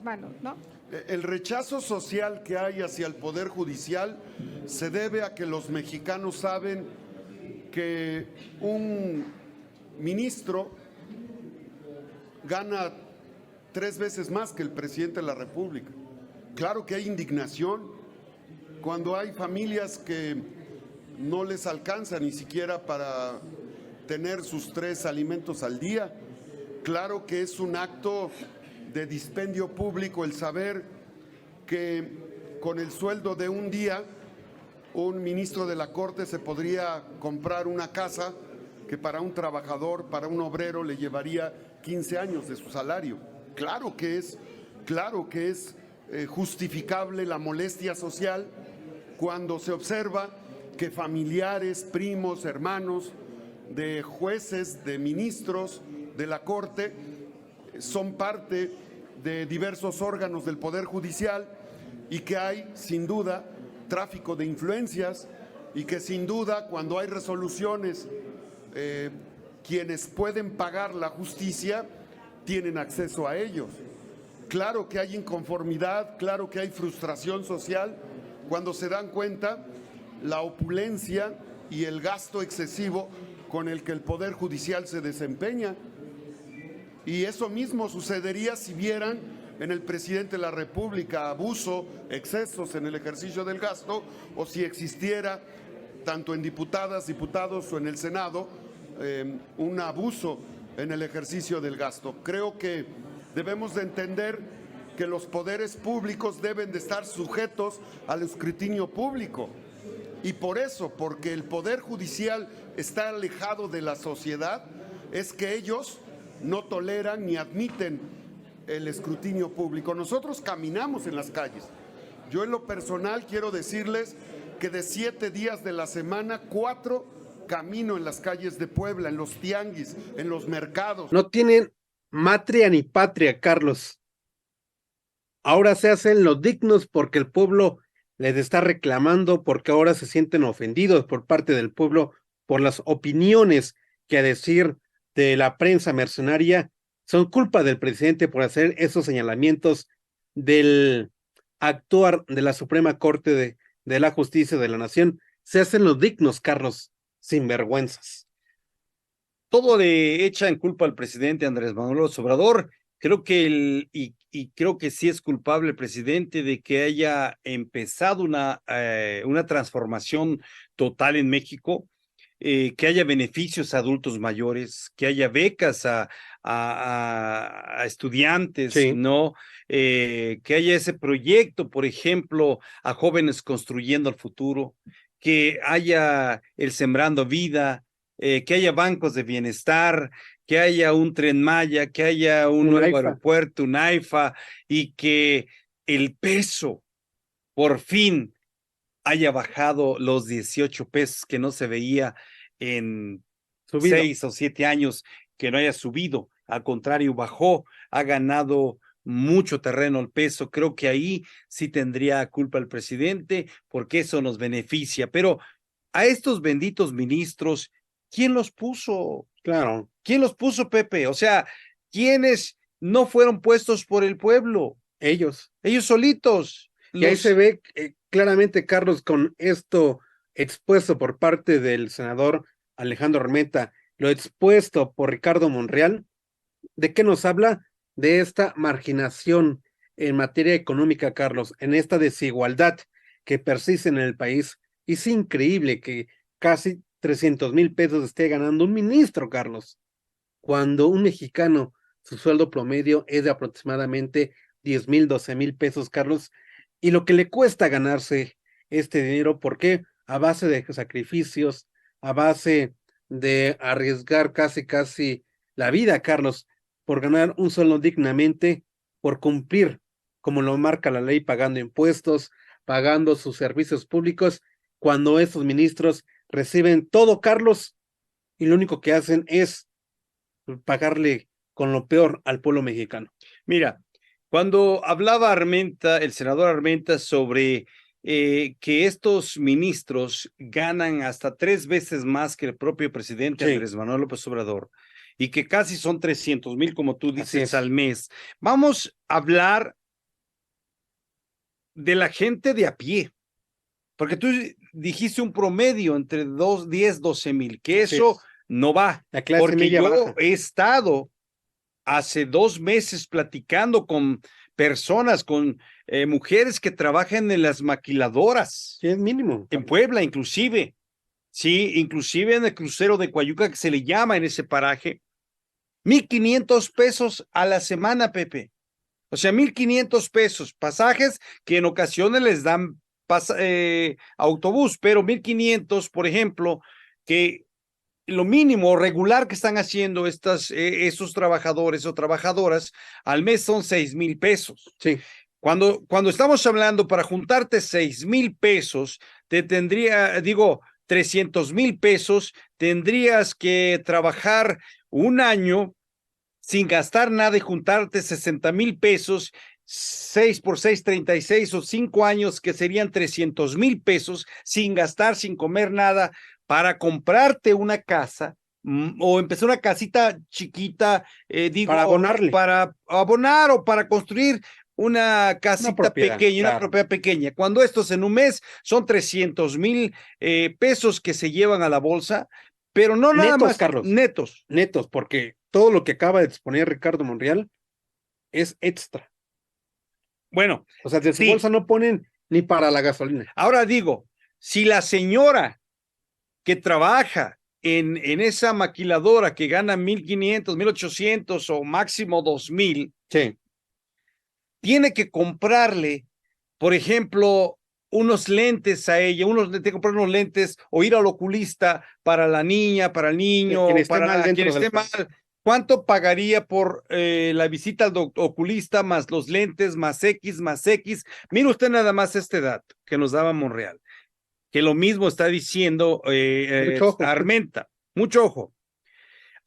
manos, ¿no? El rechazo social que hay hacia el Poder Judicial se debe a que los mexicanos saben que un ministro gana 3 veces más que el presidente de la República. Claro que hay indignación cuando hay familias que no les alcanza ni siquiera para tener sus 3 alimentos al día. Claro que es un acto de dispendio público el saber que con el sueldo de un día un ministro de la Corte se podría comprar una casa que para un trabajador, para un obrero, le llevaría 15 años de su salario. Claro que es justificable la molestia social cuando se observa que familiares, primos, hermanos de jueces, de ministros de la Corte son parte de diversos órganos del Poder Judicial y que hay, sin duda, tráfico de influencias y que, sin duda, cuando hay resoluciones, quienes pueden pagar la justicia tienen acceso a ellos. Claro que hay inconformidad, claro que hay frustración social cuando se dan cuenta la opulencia y el gasto excesivo con el que el Poder Judicial se desempeña. Y eso mismo sucedería si vieran en el presidente de la República abuso, excesos en el ejercicio del gasto, o si existiera, tanto en diputadas, diputados o en el Senado, un abuso en el ejercicio del gasto. Creo que debemos de entender que los poderes públicos deben de estar sujetos al escrutinio público. Y por eso, porque el Poder Judicial está alejado de la sociedad, es que ellos no toleran ni admiten el escrutinio público. Nosotros caminamos en las calles. Yo en lo personal quiero decirles que de 7 días de la semana, 4 camino en las calles de Puebla, en los tianguis, en los mercados. No tienen matria ni patria, Carlos. Ahora se hacen los dignos porque el pueblo les está reclamando, porque ahora se sienten ofendidos por parte del pueblo por las opiniones que, a decir de la prensa mercenaria, son culpa del presidente por hacer esos señalamientos del actuar de la Suprema Corte de la Justicia de la Nación. Se hacen los dignos, Carlos, sinvergüenzas. Todo le echa en culpa al presidente Andrés Manuel López Obrador. Creo que creo que sí es culpable el presidente de que haya empezado una transformación total en México, que haya beneficios a adultos mayores, que haya becas a estudiantes, Sí. ¿no? Que haya ese proyecto, por ejemplo, a jóvenes construyendo el futuro, que haya el Sembrando Vida, que haya bancos de bienestar, que haya un Tren Maya, que haya un nuevo aeropuerto, un AIFA, y que el peso por fin haya bajado los 18 pesos que no se veía en 6 o 7 años, que no haya subido, al contrario, bajó, ha ganado mucho terreno el peso. Creo que ahí sí tendría culpa el presidente, porque eso nos beneficia. Pero a estos benditos ministros, ¿quién los puso? Claro. ¿Quién los puso, Pepe? O sea, ¿quiénes no fueron puestos por el pueblo? Ellos solitos. Y ahí se ve claramente, Carlos, con esto expuesto por parte del senador Alejandro Armenta, lo expuesto por Ricardo Monreal. ¿De qué nos habla? De esta marginación en materia económica, Carlos, en esta desigualdad que persiste en el país. Es increíble que casi 300,000 pesos esté ganando un ministro, Carlos, cuando un mexicano, su sueldo promedio es de aproximadamente 10,000, 12,000 pesos, Carlos, y lo que le cuesta ganarse este dinero. ¿Por qué? A base de sacrificios, a base de arriesgar casi la vida, Carlos, por ganar un sueldo dignamente, por cumplir como lo marca la ley, pagando impuestos, pagando sus servicios públicos, cuando estos ministros reciben todo, Carlos, y lo único que hacen es pagarle con lo peor al pueblo mexicano. Mira, cuando hablaba Armenta, el senador Armenta, sobre que estos ministros ganan hasta 3 veces más que el propio presidente Andrés Manuel López Obrador, y que casi son 300,000, como tú dices, al mes. Vamos a hablar de la gente de a pie. Porque tú dijiste un promedio entre 10, 12 mil, que Así eso es. no va. La clase Porque media yo baja. he estado hace 2 meses platicando con personas, con mujeres que trabajan en las maquiladoras, Sí, es mínimo. en Puebla inclusive. Sí, inclusive en el crucero de Coayuca, que se le llama en ese paraje, 1,500 pesos a la semana, Pepe. O sea, 1,500 pesos, pasajes que en ocasiones les dan autobús, pero 1,500, por ejemplo, que lo mínimo regular que están haciendo estos trabajadores o trabajadoras al mes son 6,000 pesos. Sí. Cuando estamos hablando para juntarte 6,000 pesos, te tendría, digo, 300,000 pesos, tendrías que trabajar un año sin gastar nada y juntarte 60,000 pesos, 6 por 6, 36 o 5 años que serían 300,000 pesos sin gastar, sin comer nada, para comprarte una casa o empezar una casita chiquita, digo, Para abonarle. para abonar o para construir una casita propiedad, pequeña, claro. una propiedad pequeña. Cuando estos en un mes son 300,000 pesos que se llevan a la bolsa, pero no nada Netos, más Carlos. netos. Netos, porque todo lo que acaba de exponer Ricardo Monreal es extra. Bueno, O sea, de su sí. bolsa no ponen ni para la gasolina. Ahora digo, si la señora que trabaja en esa maquiladora que gana 1,500, 1,800 o máximo 2,000, Sí. tiene que comprarle, por ejemplo, unos lentes a ella, tiene que comprar unos lentes o ir al oculista para la niña, para el niño, Quien esté para mal quien dentro del esté mal. ¿Cuánto pagaría por la visita al oculista más los lentes, más X, más X? Mire usted nada más este dato que nos daba Monreal, que lo mismo está diciendo Mucho ojo. Armenta. Mucho ojo.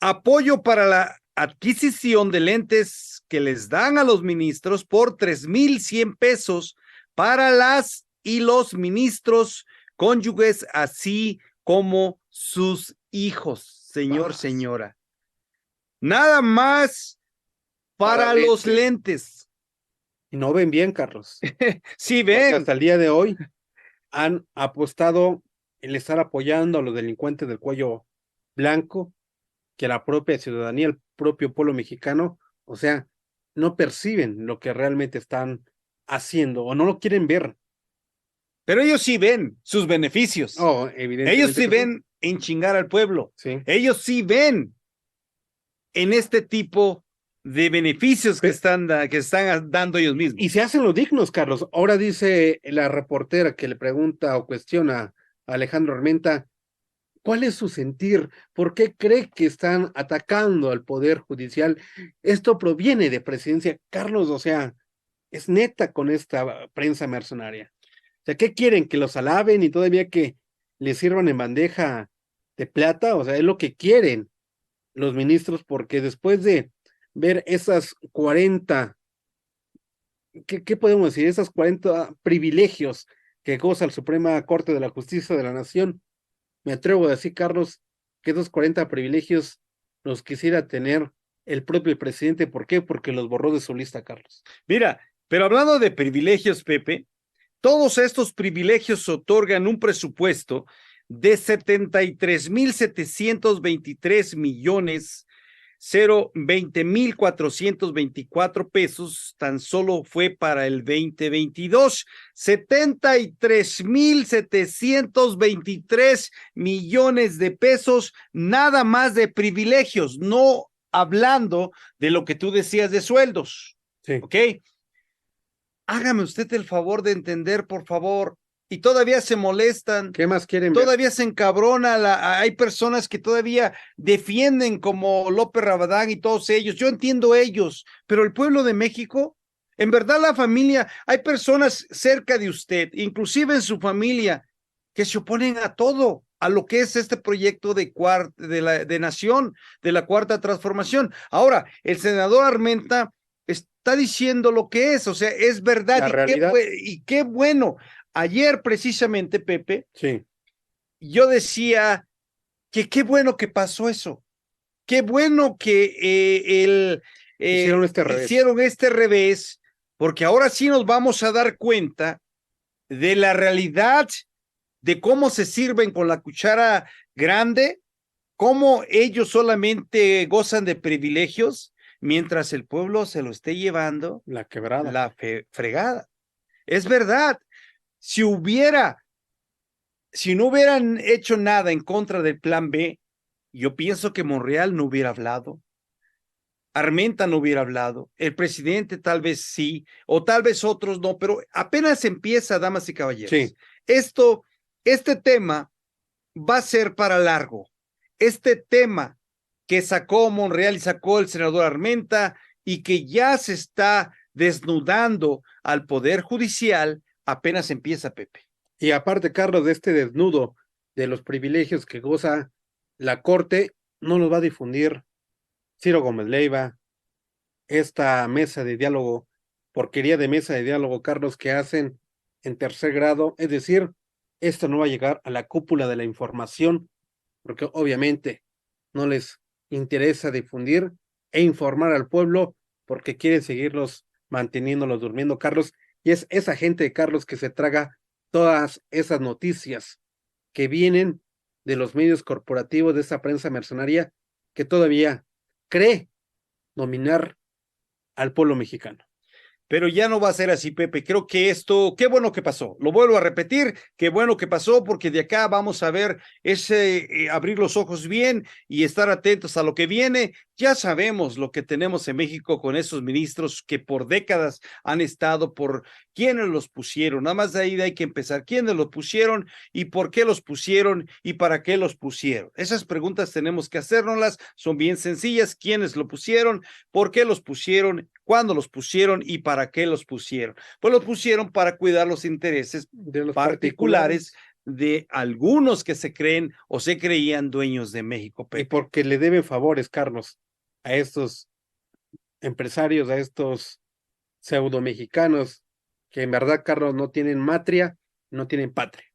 Apoyo para la adquisición de lentes que les dan a los ministros por 3,100 pesos para las y los ministros cónyuges, así como sus hijos, señor, señora. Nada más para los lentes. Y no ven bien, Carlos. Sí, Porque ven. hasta el día de hoy han apostado el estar apoyando a los delincuentes del cuello blanco, que la propia ciudadanía, el propio pueblo mexicano, o sea, no perciben lo que realmente están haciendo o no lo quieren ver. Pero ellos sí ven sus beneficios. Oh, evidentemente. Ellos sí ven en chingar al pueblo. Sí. Ellos sí ven en este tipo de beneficios que están dando ellos mismos. Y se hacen los dignos, Carlos. Ahora dice la reportera que le pregunta o cuestiona a Alejandro Armenta, ¿cuál es su sentir? ¿Por qué cree que están atacando al Poder Judicial? Esto proviene de presidencia. Carlos, o sea, es neta con esta prensa mercenaria. O sea, ¿qué quieren? ¿Que los alaben y todavía que les sirvan en bandeja de plata? O sea, es lo que quieren los ministros, porque después de ver esas 40, ¿qué podemos decir? Esas 40 privilegios que goza la Suprema Corte de la Justicia de la Nación, me atrevo a decir, Carlos, que esos 40 privilegios los quisiera tener el propio presidente. ¿Por qué? Porque los borró de su lista, Carlos. Mira, pero hablando de privilegios, Pepe, todos estos privilegios otorgan un presupuesto de 73,723 millones 20,424 pesos, tan solo fue para el 2022. 73,723 millones de pesos, nada más de privilegios, no hablando de lo que tú decías de sueldos. Sí. ¿Ok? Hágame usted el favor de entender, por favor. Y todavía se molestan. ¿Qué más quieren ver? Todavía se encabrona. Hay personas que todavía defienden como López Rabadán y todos ellos. Yo entiendo ellos, pero el pueblo de México, en verdad la familia, hay personas cerca de usted, inclusive en su familia, que se oponen a todo, a lo que es este proyecto de nación, de la Cuarta Transformación. Ahora, el senador Armenta está diciendo lo que es, o sea, es verdad. La realidad. Y qué bueno. Ayer precisamente, Pepe, sí, yo decía que qué bueno que pasó eso, qué bueno que hicieron este revés, porque ahora sí nos vamos a dar cuenta de la realidad de cómo se sirven con la cuchara grande, cómo ellos solamente gozan de privilegios, mientras el pueblo se lo esté llevando La quebrada. la fregada. Es verdad, si no hubieran hecho nada en contra del plan B, yo pienso que Monreal no hubiera hablado, Armenta no hubiera hablado, el presidente tal vez sí, o tal vez otros no, pero apenas empieza, damas y caballeros. Sí. Este tema va a ser para largo. Este tema que sacó Monreal y sacó el senador Armenta y que ya se está desnudando al Poder Judicial, apenas empieza, Pepe. Y aparte, Carlos, de este desnudo de los privilegios que goza la Corte, no los va a difundir Ciro Gómez Leiva, esta mesa de diálogo, porquería de mesa de diálogo, Carlos, que hacen en tercer grado. Es decir, esto no va a llegar a la cúpula de la información, porque obviamente no les interesa difundir e informar al pueblo, porque quieren seguirlos manteniéndolos durmiendo, Carlos. Y es esa gente, Carlos, que se traga todas esas noticias que vienen de los medios corporativos, de esa prensa mercenaria, que todavía cree dominar al pueblo mexicano. Pero ya no va a ser así, Pepe. Creo que esto, qué bueno que pasó. Lo vuelvo a repetir, qué bueno que pasó, porque de acá vamos a ver abrir los ojos bien y estar atentos a lo que viene. Ya sabemos lo que tenemos en México con esos ministros que por décadas han estado, por quiénes los pusieron. Nada más de ahí hay que empezar. ¿Quiénes los pusieron y por qué los pusieron y para qué los pusieron? Esas preguntas tenemos que hacérnoslas. Son bien sencillas. ¿Quiénes lo pusieron? ¿Por qué los pusieron? ¿Cuándo los pusieron y para qué los pusieron? Pues los pusieron para cuidar los intereses De los particulares de algunos que se creen o se creían dueños de México, y Pepe. porque le deben favores, Carlos, a estos empresarios, a estos pseudo mexicanos, que en verdad, Carlos, no tienen matria, no tienen patria.